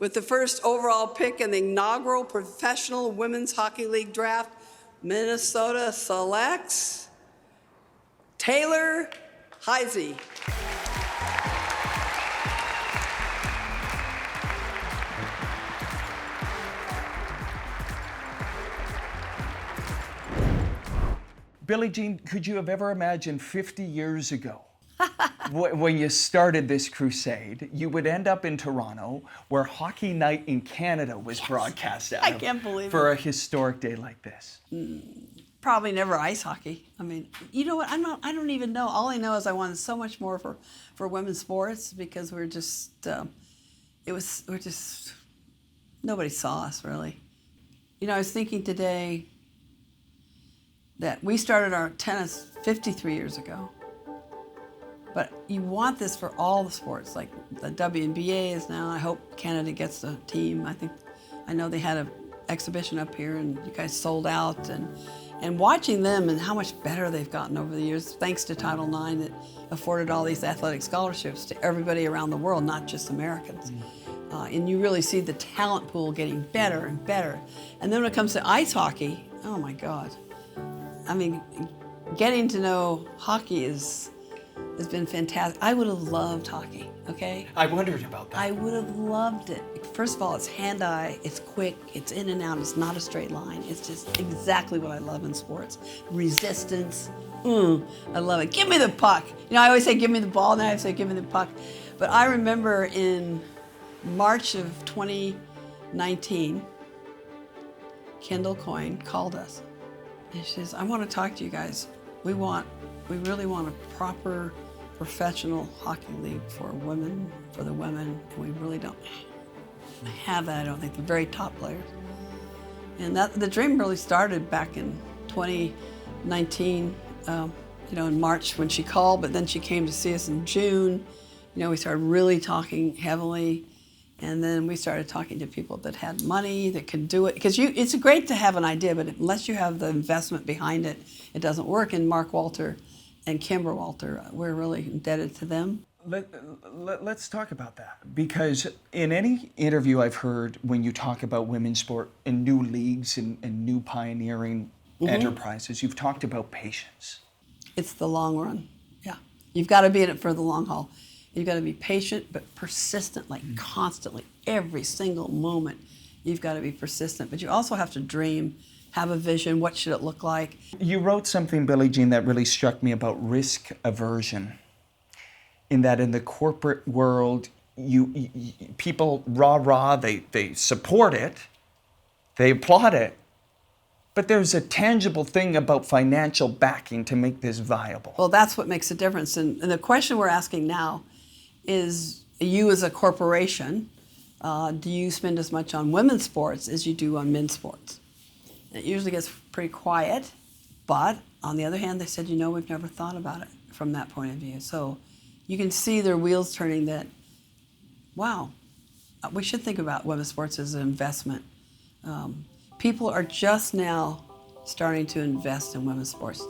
With the first overall pick in the inaugural Professional Women's Hockey League draft, Minnesota selects Taylor Heisey. Billie Jean, could you have ever imagined 50 years ago when you started this crusade, you would end up in Toronto where Hockey Night in Canada was broadcast out I can't believe for it. a historic day like this? Probably never ice hockey. I mean, you know what? I don't even know. All I know is I wanted so much more for women's sports because we're just, nobody saw us really. You know, I was thinking today that we started our tennis 53 years ago. But you want this for all the sports, like the WNBA is now. I hope Canada gets the team. I know they had an exhibition up here and you guys sold out. And watching them and how much better they've gotten over the years, thanks to Title IX that afforded all these athletic scholarships to everybody around the world, not just Americans. And you really see the talent pool getting better and better. And then when it comes to ice hockey, oh my God. I mean, getting to know hockey has been fantastic. I would have loved hockey, okay? I wondered about that. I would have loved it. First of all, it's hand-eye, it's quick, it's in and out, it's not a straight line. It's just exactly what I love in sports. Resistance, I love it. Give me the puck. You know, I always say give me the ball, now I say give me the puck. But I remember in March of 2019, Kendall Coyne called us. And she says, I want to talk to you guys. We really want a proper professional hockey league for women, and we really don't have that, I don't think, the very top players. And the dream really started back in 2019, in March when she called, but then she came to see us in June. You know, we started really talking heavily. And then we started talking to people that had money, that could do it. Because it's great to have an idea, but unless you have the investment behind it, it doesn't work. And Mark Walter and Kimber Walter, we're really indebted to them. Let's talk about that. Because in any interview I've heard when you talk about women's sport and new leagues and new pioneering enterprises, you've talked about patience. It's the long run, yeah. You've got to be in it for the long haul. You've got to be patient, but persistent, like constantly, every single moment. You've got to be persistent, but you also have to dream, have a vision. What should it look like? You wrote something, Billie Jean, that really struck me about risk aversion. In that, in the corporate world, people rah-rah, they support it, they applaud it, but there's a tangible thing about financial backing to make this viable. Well, that's what makes a difference. And the question we're asking now is, you as a corporation, do you spend as much on women's sports as you do on men's sports? And it usually gets pretty quiet, but on the other hand, they said, we've never thought about it from that point of view. So you can see their wheels turning that, wow, we should think about women's sports as an investment. People are just now starting to invest in women's sports.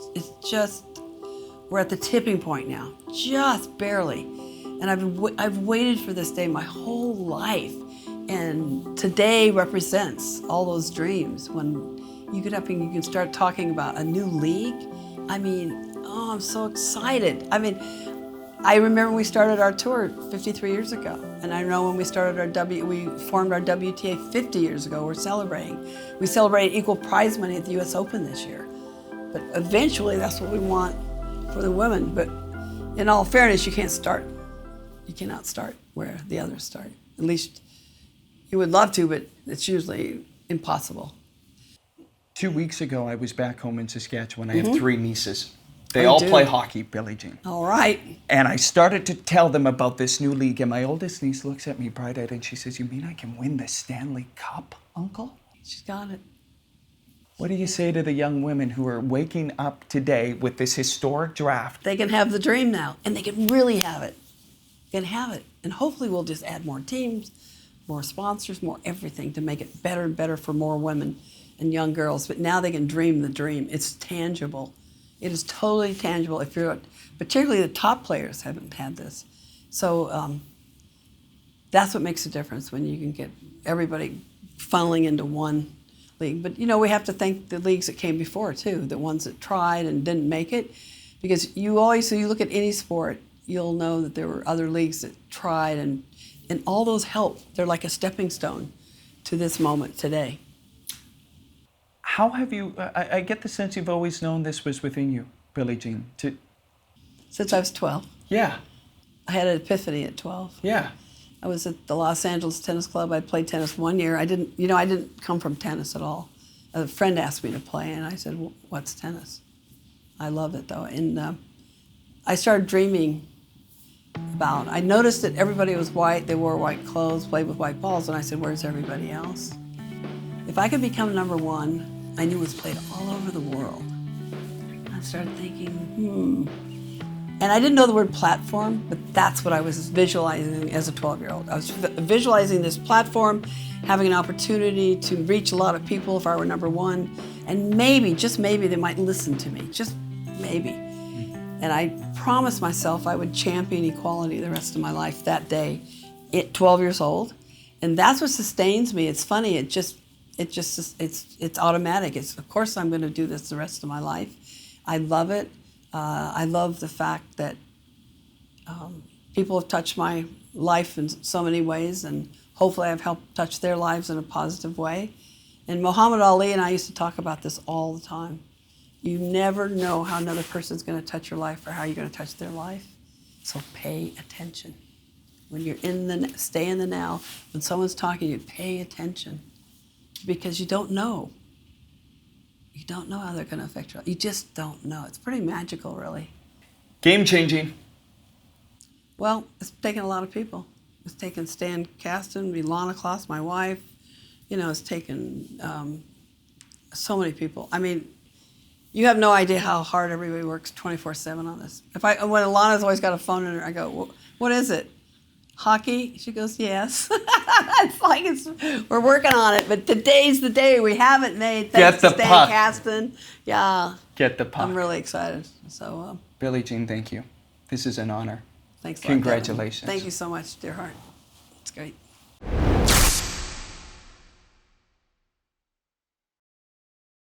We're at the tipping point now, just barely. And I've waited for this day my whole life. And today represents all those dreams. When you get up and you can start talking about a new league, I'm so excited. I remember when we started our tour 53 years ago. And I know when we started we formed our WTA 50 years ago, we're celebrating. We celebrated equal prize money at the US Open this year. But eventually that's what we want for the women. But in all fairness, you cannot start where the others start. At least you would love to, but it's usually impossible. 2 weeks ago, I was back home in Saskatchewan. I have 3 nieces. They all play hockey, Billie Jean. All right. And I started to tell them about this new league, and my oldest niece looks at me bright-eyed and she says, "You mean I can win the Stanley Cup, Uncle?" She's got it. What do you say to the young women who are waking up today with this historic draft? They can have the dream now, and they can really have it. They can have it. And hopefully we'll just add more teams, more sponsors, more everything to make it better and better for more women and young girls. But now they can dream the dream. It's tangible. It is totally tangible. Particularly the top players haven't had this. So That's what makes a difference when you can get everybody funneling into one league. But we have to thank the leagues that came before too, the ones that tried and didn't make it, because so you look at any sport, you'll know that there were other leagues that tried, and all those help. They're like a stepping stone to this moment today. How have you? I get the sense you've always known this was within you, Billie Jean. Since I was 12. Yeah. I had an epiphany at 12. Yeah. I was at the Los Angeles Tennis Club. I played tennis 1 year. I didn't come from tennis at all. A friend asked me to play, and I said, well, "What's tennis?" I love it though, and I started dreaming about. I noticed that everybody was white. They wore white clothes, played with white balls, and I said, "Where's everybody else?" If I could become number one, I knew it was played all over the world. I started thinking, And I didn't know the word platform, but that's what I was visualizing as a 12-year-old. I was visualizing this platform, having an opportunity to reach a lot of people if I were number one, and maybe, just maybe, they might listen to me, just maybe. And I promised myself I would champion equality the rest of my life that day at 12 years old. And that's what sustains me. It's funny, it's automatic. Of course I'm going to do this the rest of my life. I love it. I love the fact that people have touched my life in so many ways, and hopefully I've helped touch their lives in a positive way. And Muhammad Ali and I used to talk about this all the time. You never know how another person's going to touch your life or how you're going to touch their life. So pay attention. When you're stay in the now. When someone's talking to you, pay attention, because you don't know. You don't know how they're going to affect your life. You just don't know. It's pretty magical, really. Game changing. Well, it's taken a lot of people. It's taken Stan Kasten, Ilana Kloss, my wife. It's taken so many people. I mean, you have no idea how hard everybody works 24/7 on this. When Ilana's always got a phone in her, I go, "What is it? Hockey?" She goes, "Yes." It's like we're working on it, but today's the day. We haven't made. Thanks to Stan Kasten. Yeah. Get the puck. I'm really excited. So. Billie Jean, thank you. This is an honor. Thanks. Congratulations. Thank you so much, dear heart. It's great.